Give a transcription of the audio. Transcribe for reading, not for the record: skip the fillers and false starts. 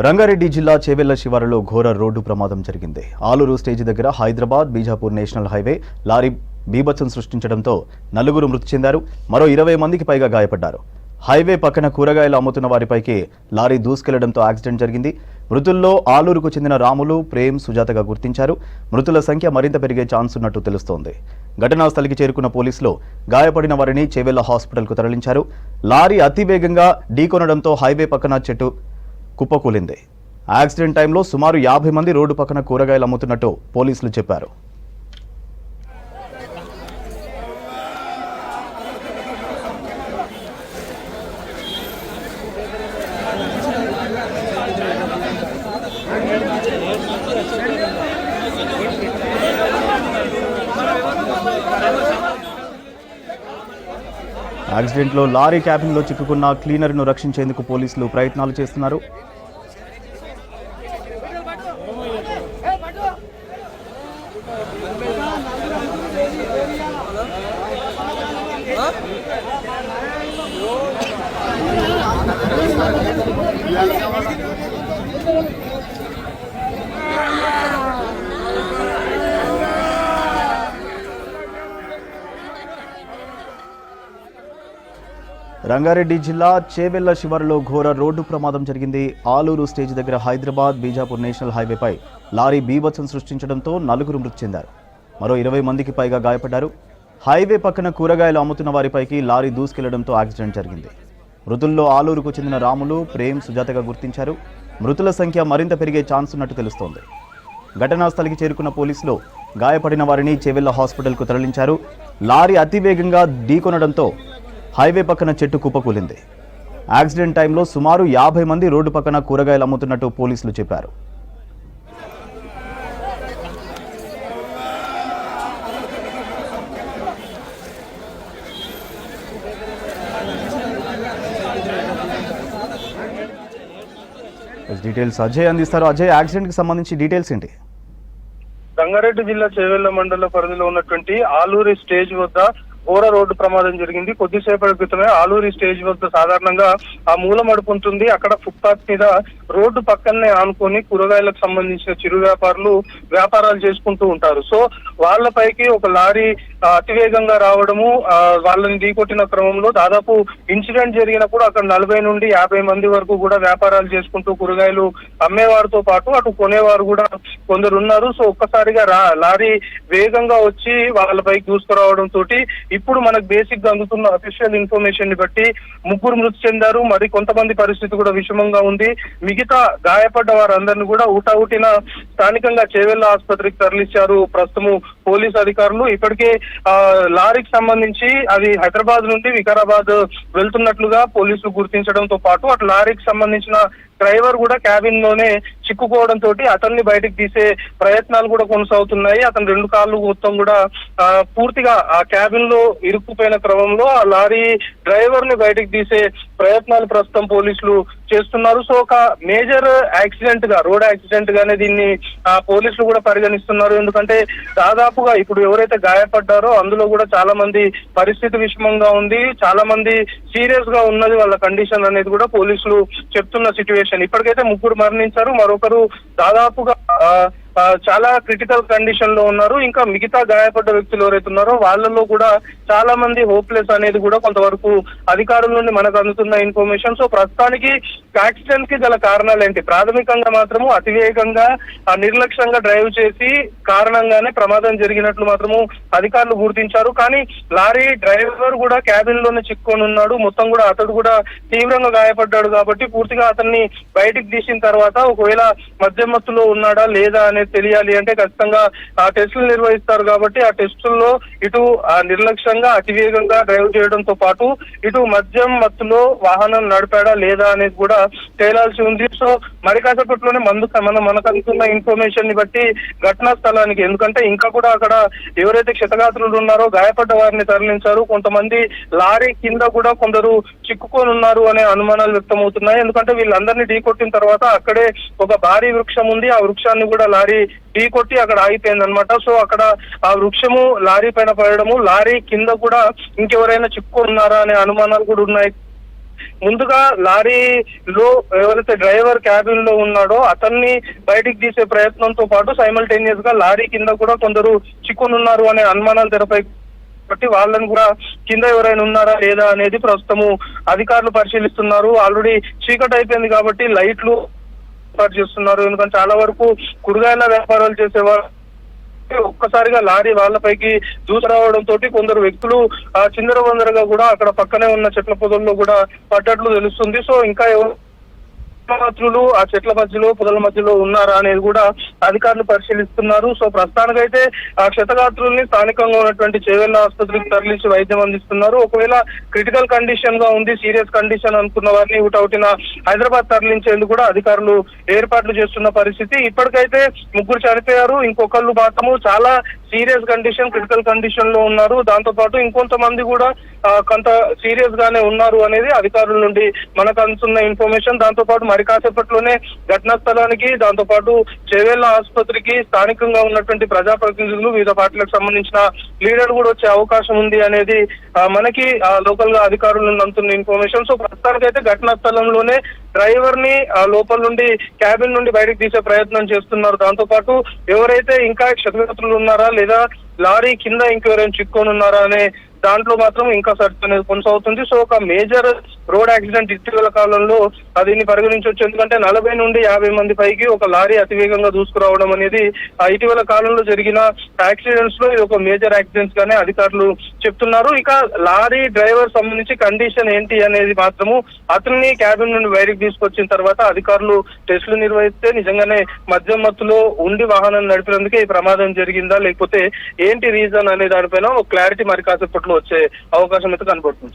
రంగారెడ్డి జిల్లా చేవెళ్ల శివారులో ఘోర రోడ్డు ప్రమాదం జరిగింది. ఆలూరు స్టేజ్ దగ్గర Hyderabad Bijapur national highway lorry బీభత్సం సృష్టించడంతో నలుగురు మృతి చెందారు. మరో 20 మందికి పైగా గాయపడ్డారు. హైవే పక్కన కూరగాయలు అమ్ముతున్న వారిపైకి లారీ దూసుకెళ్లడంతో యాక్సిడెంట్ జరిగింది. మృతుల్లో ఆలూరుకు చెందిన రాములు, ప్రేమ్, సుజాతగా గుర్తించారు. మృతుల సంఖ్య మరింత పెరిగే ఛాన్స్ ఉన్నట్టు తెలుస్తోంది. ఘటనా స్థలికి చేరుకున్న పోలీసులు గాయపడిన వారిని చేవెళ్ల హాస్పిటల్కు తరలించారు. లారీ అతివేగంగా ఢీకొనడంతో హైవే పక్కన చెట్టు కుప్పకూలింది. యాక్సిడెంట్ టైంలో సుమారు 50 మంది రోడ్డు పక్కన కూరగాయలు అమ్ముతున్నట్టు పోలీసులు చెప్పారు. యాక్సిడెంట్లో లారీ క్యాబిన్లో చిక్కుకున్న క్లీనర్ను రక్షించేందుకు పోలీసులు ప్రయత్నాలు చేస్తున్నారు. రంగారెడ్డి జిల్లా చేవెళ్ల శివారులో ఘోర రోడ్డు ప్రమాదం జరిగింది. ఆలూరు స్టేజ్ దగ్గర హైదరాబాద్ బీజాపూర్ నేషనల్ హైవేపై లారీ బీభత్సం సృష్టించడంతో నలుగురు మృతి చెందారు. మరో 20 మందికి పైగా గాయపడ్డారు. హైవే పక్కన కూరగాయలు అమ్ముతున్న వారిపైకి లారీ దూసుకెళ్లడంతో యాక్సిడెంట్ జరిగింది. మృతుల్లో ఆలూరుకు చెందిన రాములు, ప్రేమ్, సుజాతగా గుర్తించారు. మృతుల సంఖ్య మరింత పెరిగే ఛాన్స్ ఉన్నట్టు తెలుస్తోంది. ఘటనా స్థలికి చేరుకున్న పోలీసులు గాయపడిన వారిని చేవెళ్ల హాస్పిటల్కు తరలించారు. లారీ అతివేగంగా ఢీకొనడంతో హైవే పక్కన చెట్టు కుప్పకూలింది. యాక్సిడెంట్ టైంలో సుమారు 50 మంది రోడ్డు పక్కన కూరగాయలు అమ్ముతున్నట్టు పోలీసులు చెప్పారు. డీటెయిల్స్ అజయ్ అందిస్తారు. అజయ్, యాక్సిడెంట్ కి సంబంధించి డీటెయిల్స్ ఏంటి? రంగారెడ్డి జిల్లా చేవెళ్ల మండల పరిధిలో ఉన్నటువంటి ఆలూరి స్టేజ్ వద్ద ఘోర రోడ్డు ప్రమాదం జరిగింది. కొద్దిసేపటి క్రితమే ఆలూరి స్టేజ్ వద్ద సాధారణంగా ఆ మూల మడుపు ఉంటుంది. అక్కడ ఫుట్పాత్ మీద రోడ్డు పక్కనే ఆనుకొని కూరగాయలకు సంబంధించిన చిరు వ్యాపారులు వ్యాపారాలు చేసుకుంటూ ఉంటారు. సో వాళ్ళపైకి ఒక లారీ అతివేగంగా రావడము, వాళ్ళని ఢీకొట్టిన క్రమంలో దాదాపు ఇన్సిడెంట్ జరిగినప్పుడు అక్కడ 40 నుండి 50 మంది వరకు కూడా వ్యాపారాలు చేసుకుంటూ కూరగాయలు అమ్మేవారితో పాటు అటు కొనేవారు కూడా కొందరు ఉన్నారు. సో ఒక్కసారిగా లారీ వేగంగా వచ్చి వాళ్ళపైకి దూసుకురావడం తోటి ఇప్పుడు మనకు బేసిక్ గా అందుతున్న అఫీషియల్ ఇన్ఫర్మేషన్ ని బట్టి 3 మృతి చెందారు. మరి కొంతమంది పరిస్థితి కూడా విషమంగా ఉంది. మిగతా గాయపడ్డ వారందరినీ కూడా ఊటాఊటిన స్థానికంగా చేవెళ్ల ఆసుపత్రికి తరలించారు ప్రస్తుతం పోలీసు అధికారులు. ఇప్పటికే లారీకి సంబంధించి అది హైదరాబాద్ నుండి వికారాబాద్ వెళ్తున్నట్లుగా పోలీసులు గుర్తించడంతో పాటు అటు లారీకి సంబంధించిన డ్రైవర్ కూడా క్యాబిన్ లోనే చిక్కుకోవడం తోటి అతన్ని బయటకు తీసే ప్రయత్నాలు కూడా కొనసాగుతున్నాయి. అతని 2 కాళ్ళు మొత్తం కూడా పూర్తిగా ఆ క్యాబిన్ లో ఇరుక్కుపోయిన క్రమంలో ఆ లారీ డ్రైవర్ ని బయటకు తీసే ప్రయత్నాలు ప్రస్తుతం పోలీసులు చేస్తున్నారు. సో ఒక మేజర్ యాక్సిడెంట్ గా, రోడ్ యాక్సిడెంట్ గానే దీన్ని పోలీసులు కూడా పరిగణిస్తున్నారు. ఎందుకంటే దాదాపుగా ఇప్పుడు ఎవరైతే గాయపడ్డారో అందులో కూడా చాలా మంది పరిస్థితి విషమంగా ఉంది. చాలా మంది సీరియస్ గా ఉన్నది వాళ్ళ కండిషన్ అనేది కూడా పోలీసులు చెప్తున్న సిచ్యువేషన్. ఇప్పటికైతే 3 మరణించారు. మరొకరు దాదాపుగా చాలా క్రిటికల్ కండిషన్ లో ఉన్నారు. ఇంకా మిగతా గాయపడ్డ వ్యక్తులు ఎవరైతే ఉన్నారో వాళ్ళలో కూడా చాలా మంది హోప్లెస్ అనేది కూడా కొంతవరకు అధికారుల నుండి మనకు అందుతున్న ఇన్ఫర్మేషన్. సో ప్రస్తుతానికి యాక్సిడెంట్ కి గల కారణాలు ఏంటి? ప్రాథమికంగా మాత్రము అతివేగంగా నిర్లక్ష్యంగా డ్రైవ్ చేసి కారణంగానే ప్రమాదం జరిగినట్లు మాత్రము అధికారులు గుర్తించారు. కానీ లారీ డ్రైవర్ కూడా క్యాబిన్ లోనే చిక్కుకొని ఉన్నాడు. మొత్తం కూడా అతడు కూడా తీవ్రంగా గాయపడ్డాడు. కాబట్టి పూర్తిగా అతన్ని బయటికి తీసిన తర్వాత ఒకవేళ మద్యం మత్తులో ఉన్నాడా లేదా అనేది తెలియాలి అంటే ఖచ్చితంగా ఆ టెస్టులు నిర్వహిస్తారు. కాబట్టి ఆ టెస్టుల్లో ఇటు నిర్లక్ష్యంగా అతివేగంగా డ్రైవ్ చేయడంతో పాటు ఇటు మద్యం మత్తులో వాహనం నడిపాడా లేదా అనేది కూడా తేలాల్సి ఉంది. సో మరి కాసేపట్లోనే మనకు అందుతున్న ఇన్ఫర్మేషన్ ని బట్టి ఘటనా స్థలానికి, ఎందుకంటే ఇంకా కూడా అక్కడ ఎవరైతే క్షతగాత్రులు ఉన్నారో గాయపడ్డ వారిని తరలించారు. కొంతమంది లారీ కింద కూడా కొందరు చిక్కుకొని ఉన్నారు అనే అనుమానాలు వ్యక్తమవుతున్నాయి. ఎందుకంటే వీళ్ళందరినీ ఢీకొట్టిన తర్వాత అక్కడే ఒక భారీ వృక్షం ఉంది. ఆ వృక్షాన్ని కూడా లారీ ఢీకొట్టి అక్కడ ఆగిపోయింది అనమాట. సో అక్కడ ఆ వృక్షము లారీ పైన పడడము, లారీ కింద కూడా ఇంకెవరైనా చిక్కుకున్నారా అనే అనుమానాలు కూడా ఉన్నాయి. ముందుగా లారీలో ఎవరైతే డ్రైవర్ క్యాబిన్ లో ఉన్నాడో అతన్ని బయటికి తీసే ప్రయత్నంతో పాటు సైమల్టేనియస్ గా లారీ కింద కూడా కొందరు చిక్కునున్నారు అనే అనుమానాలు తెరపై బట్టి వాళ్ళని కూడా కింద ఎవరైనా ఉన్నారా లేదా అనేది ప్రస్తుతము అధికారులు పరిశీలిస్తున్నారు. ఆల్రెడీ చీకటి అయిపోయింది కాబట్టి లైట్లు ఏర్పాటు చేస్తున్నారు. ఎందుకంటే చాలా వరకు కూరగాయల వ్యాపారాలు చేసేవారు ఒక్కసారిగా లారీ వాళ్ళపైకి దూసరావడంతో కొందరు వ్యక్తులు చిందరవందరగా కూడా అక్కడ పక్కనే ఉన్న చెట్ల పొదల్లో కూడా పడ్డట్లు తెలుస్తుంది. సో ఇంకా క్షతగాత్రులు ఆ చెట్ల మధ్యలో పొదల మధ్యలో ఉన్నారా అనేది కూడా అధికారులు పరిశీలిస్తున్నారు. సో ప్రస్తుతానికైతే ఆ క్షతగాత్రుల్ని స్థానికంగా ఉన్నటువంటి చేవెళ్ల ఆసుపత్రికి తరలించి వైద్యం అందిస్తున్నారు. ఒకవేళ క్రిటికల్ కండిషన్ గా ఉంది, సీరియస్ కండిషన్ అనుకున్న వారిని ఊటౌటిన హైదరాబాద్ తరలించేందుకు కూడా అధికారులు ఏర్పాట్లు చేస్తున్న పరిస్థితి. ఇప్పటికైతే 3 చనిపోయారు, ఇంకొకళ్ళు మాత్రము చాలా సీరియస్ కండిషన్, క్రిటికల్ కండిషన్ లో ఉన్నారు. దాంతో పాటు ఇంకొంతమంది కూడా కొంత సీరియస్ గానే ఉన్నారు అనేది అధికారుల నుండి మనకు అందుతున్న ఇన్ఫర్మేషన్. దాంతో పాటు మరి కాసేపట్లోనే ఘటనా స్థలానికి, దాంతో పాటు చేవెళ్ల ఆసుపత్రికి స్థానికంగా ఉన్నటువంటి ప్రజాప్రతినిధులు, వివిధ పార్టీలకు సంబంధించిన లీడర్లు కూడా వచ్చే అవకాశం ఉంది అనేది మనకి లోకల్ గా అధికారుల నుండి అందుతున్న ఇన్ఫర్మేషన్. సో ప్రస్తుతానికైతే ఘటనా స్థలంలోనే డ్రైవర్ ని లోపల నుండి క్యాబిన్ నుండి బయటకు తీసే ప్రయత్నం చేస్తున్నారు. దాంతో పాటు ఎవరైతే ఇంకా క్షతగాత్రులు ఉన్నారా లేదా లారీ కింద ఇంకెవరైనా చిక్కుకొని ఉన్నారా అనే దాంట్లో మాత్రం ఇంకా సెర్చ్ అనేది కొనసాగుతుంది. సో ఒక మేజర్ రోడ్ యాక్సిడెంట్ ఇటీవల కాలంలో దీన్ని పరిగణించవచ్చు. ఎందుకంటే 40 నుండి 50 మంది పైకి ఒక లారీ అతివేగంగా దూసుకురావడం అనేది ఇటీవల కాలంలో జరిగిన యాక్సిడెంట్స్ లో ఇది ఒక మేజర్ యాక్సిడెంట్స్ గానే అధికారులు చెప్తున్నారు. ఇక లారీ డ్రైవర్ సంబంధించి కండిషన్ ఏంటి అనేది మాత్రము అతన్ని క్యాబిన్ నుండి బయటకు తీసుకొచ్చిన తర్వాత అధికారులు టెస్టులు నిర్వహిస్తే నిజంగానే మద్యం మత్తులో ఉండి వాహనం నడిపినందుకే ఈ ప్రమాదం జరిగిందా లేకపోతే ఏంటి రీజన్ అనే దానిపైన ఒక క్లారిటీ మరి కాసేపట్లో వచ్చే అవకాశం అయితే కనబడుతుంది.